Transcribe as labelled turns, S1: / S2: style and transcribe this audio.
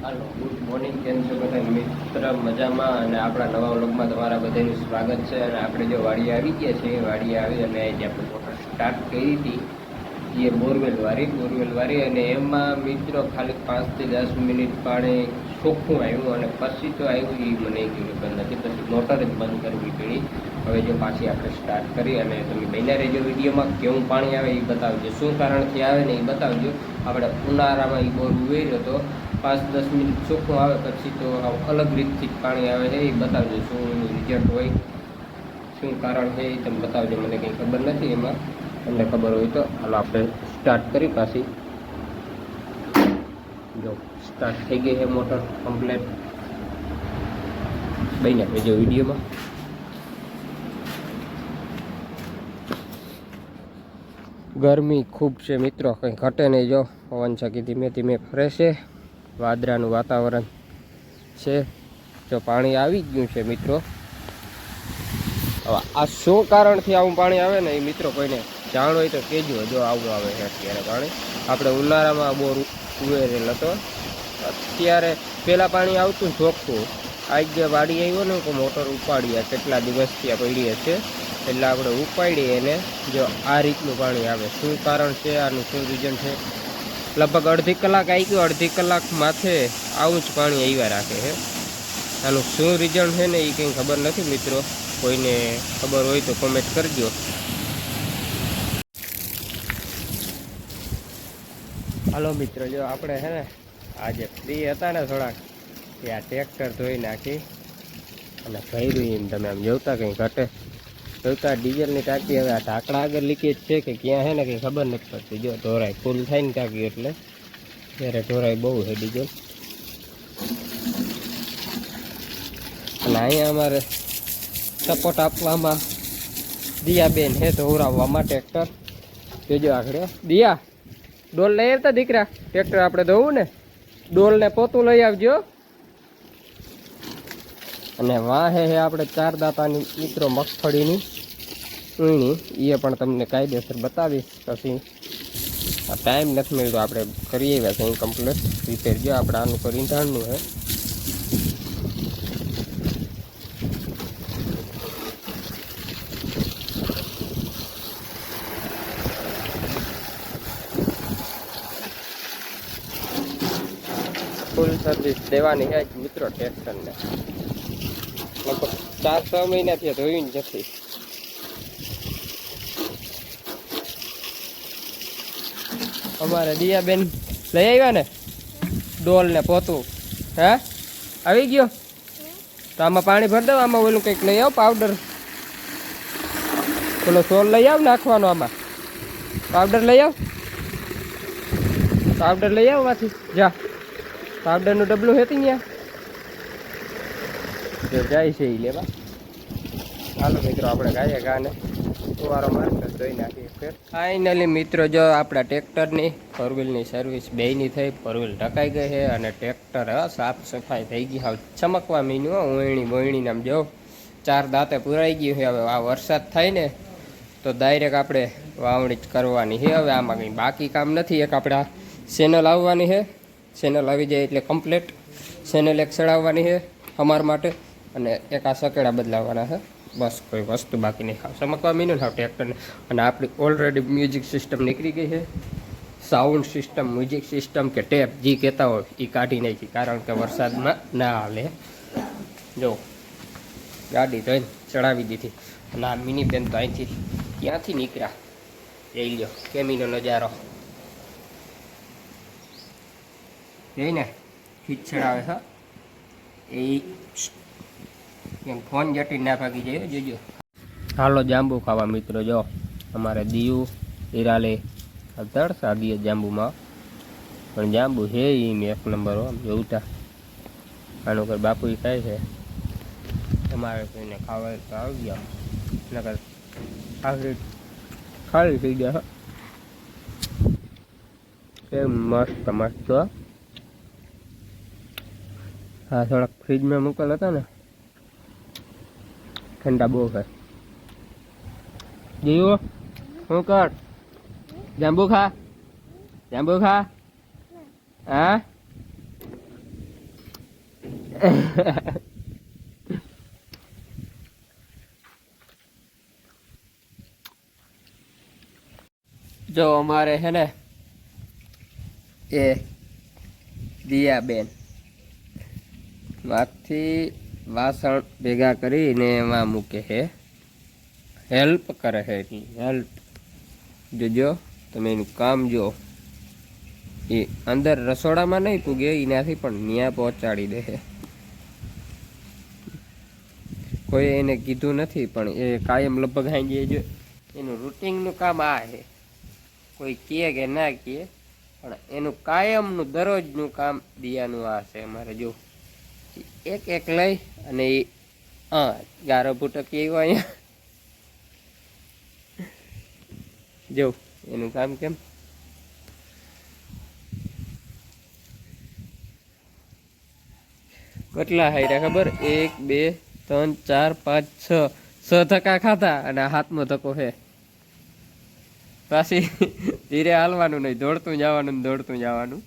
S1: હાલો, good morning. કેમ છો બધા મિત્ર? મજામાં. અને આપણા નવા વ્લોગમાં તમારા બધાનું સ્વાગત છે. અને આપણે જો વાડી આવી ગયા છે, વાડી આવી અને જે આપણે મોટર સ્ટાર્ટ કરી હતી એ બોરવેલવાળી અને એમાં મિત્રો ખાલી 5 થી 10 મિનિટ પાણી ચોખ્ખું આવ્યું અને પછી તો આવ્યું એ મને ખબર નથી. પછી મોટર જ બંધ કરવી પડી. હવે જો પાછી આપણે સ્ટાર્ટ કરી અને તમે બન્યા રહેજો વિડીયોમાં. કેવું પાણી આવે એ બતાવજો, શું કારણથી આવે ને એ બતાવજો. આપણે ઉનાળામાં એ બોર ઉવેર્યો હતો, 5-10 મિનિટ ચોખ્ખું આવે પછી તો અલગ રીતથી પાણી આવે છે એ બતાવજો. શું એનું રિઝલ્ટ હોય, શું કારણ છે એ તમે બતાવજો. મને કંઈ ખબર નથી એમાં, તમને ખબર હોય તો. હાલો આપણે સ્ટાર્ટ કરી પાછી. જો સ્ટાર્ટ થઈ ગઈ છે મોટર કમ્પ્લેટ. બન્યા રહેજો વિડીયોમાં. ગરમી ખૂબ છે મિત્રો, કંઈ ઘટે નહીં. જો પવન છકી ધીમે ધીમે ફરે છે, વાદળાનું વાતાવરણ છે. જો પાણી આવી ગયું છે મિત્રો. હવે આ શું કારણથી આવું પાણી આવે ને એ મિત્રો કોઈને જાણ હોય તો કહેજો. જો આવું આવે છે અત્યારે પાણી. આપણે ઉનાળામાં બોર ઉવેરેલ હતો, અત્યારે પહેલાં પાણી આવતું ચોખ્ખું. આજ જે વાડી આવ્યો ને તો મોટર ઉપાડીએ, કેટલા દિવસથી પડી હશે એટલે આપણે ઉપાડીએ એને. જો આ રીતનું પાણી આવે, શું કારણ છે આનું, શું રીઝન છે? લગભગ અડધી કલાક આવી ગયો, અડધી કલાક માથે આવું જ પાણી આવ્યા રાખે છે. આનું શું રીઝન છે ને એ કંઈ ખબર નથી મિત્રો. કોઈને ખબર હોય તો કોમેન્ટ કરજો. હાલો મિત્રો, જો આપણે છે ને આજે ફ્રી હતા ને થોડાક, ત્યાં ટ્રેક્ટર ધોઈ નાખી અને ભર્યું. એમ તમે આમ જોતા કંઈ ઘટે જોતા ડીઝલની ટાંકી. હવે આ ઢાંકણા આગળ લીકેજ છે કે ક્યાં છે ને કંઈ ખબર નથી પડતી. જો ઢોરાય ફૂલ થાય ને ટાંકી એટલે ત્યારે ઢોરાય બહુ છે ડીઝલ. અને અહીંયા અમારે સપોર્ટ આપવામાં દિયાબેન છે ધોવરાવવામાં ટ્રેક્ટર. જોજો આગળ દિયા, ડોલ લઈ આવતા દીકરા, ટ્રેક્ટર આપણે ધોવું ને, ડોલ ને પોતું લઈ આવજો. અને વાહે છે આપણે 4 દાંતાની મિત્રો મગફળીની ઊણી, એ પણ તમને કાયદેસર બતાવીશ. પછી આ ટાઈમ નથી મળ્યો, આપણે કરી આવ્યા છે અહીં કમ્પ્લીટ રિપેર. જો આપણે આનું પર ઈંધાણનું છે. ફૂલ સર્વિસ દેવાની છે મિત્રો ટ્રેક્ટરને. લગભગ 4-6 મહિનાથી ધોયું નથી. અમારે દિયાબેન લઈ આવ્યા ને ડોલ ને પોતું. હે આવી ગયો તો આમાં પાણી ભરી દો. આમાં ઓલું કંઈક લઈ આવ, પાવડર, ઓલો સોલ લઈ આવ નાખવાનો. આમાં પાવડર લઈ આવ, પાવડર લઈ આવ માંથી. જા, પાવડરનું ડબલું હતી ત્યાં જાય છે એ લેવા. હાલો મિત્રો, આપણે ગાયે ગાને ફુવારો મારતા જોઈ નાખીએ. ફાઇનલી મિત્રો, જો આપણા ટ્રેક્ટરની ફોરવ્હીલની સર્વિસ બેયની થઈ. ફોરવ્હીલ ઢકાઈ ગઈ છે અને ટ્રેક્ટર સાફ સફાઈ થઈ ગઈ. હવે ચમકવા મીન્યું. ઓયણી બોયણી આમ જો 4 દાંતે પુરાઈ ગયું છે. હવે આ વરસાદ થાય ને તો ડાયરેક્ટ આપણે વાવણી જ કરવાની છે. હવે આમાં કંઈ બાકી કામ નથી. એક આપણે ચેનલ આવવાની છે, ચેનલ આવી જાય એટલે કમ્પ્લીટ ચેનલ એક ચડાવવાની છે અમારા માટે. અને એક આ સકેડા બદલાવવાના છે. બસ કોઈ વસ્તુ બાકી નહીં. ચમકવા મીનું થાવ ટ્રેક્ટરને. અને આપણી ઓલરેડી મ્યુઝિક સિસ્ટમ નીકળી ગઈ છે. સાઉન્ડ સિસ્ટમ, મ્યુઝિક સિસ્ટમ કે ટેપ જે કહેતા હોય એ કાઢી નાખી, કારણ કે વરસાદમાં ના હાલે. જો ગાડી તો ચડાવી દીધી. અને આ મિની બેન તો અહીંથી ક્યાંથી નીકળ્યા જઈ લ્યો. કેમીનો નજારો જોઈને ખીચ ચડાવે છે. એ ફોન જટી ના ભાગી જાય જોજો. હાલો જાંબુ ખાવા મિત્રો. જો અમારે દીયું હીરાલે તડ સાદીએ જાંબુમાં પણ જાંબુ છે એમ એક નંબર. આમ જોતા આનું કઈ બાપુ ખાય છે. તમારે કોઈને ખાવા તો આવી જાઓ, નકર આખરી ખાલી થઈ ગયા. એ મસ્ત મસ્ત. હા, થોડાક ફ્રીજમાં મૂકેલ હતા ને, ઠંડા બહુ છે. જીવો શું કર? જાંબુ ખા, જાંબુ ખા. હા જો અમારે હે ને એ દિયાબેન માંથી વાસણ ભેગા કરીને એમાં મૂકે છે, હેલ્પ કરે છે, એટલી હેલ્પ જોજો તમે એનું કામ જો. એ અંદર રસોડામાં નહીં પૂગે એનાથી પણ ન્યા પહોંચાડી દે છે. કોઈ એને કીધું નથી પણ એ કાયમ લગભગ હાંજે જો એનું રૂટિનનું કામ આ છે. કોઈ કહે કે ના કહે પણ એનું કાયમનું દરરોજનું કામ દિયાનું આ છે અમારે. જો એક એક લઈ અને એ ગારો ભૂટકી આવ્યો અહીંયા જો એનું કામ કેમ કેટલા હાર્યા ખબર? 1 2 3 4 5 6 ધક્કા ખાતા અને હાથમાં ધક્કો છે. પાછી ધીરે હાલવાનું નહીં, દોડતું જવાનું દોડતું જવાનું.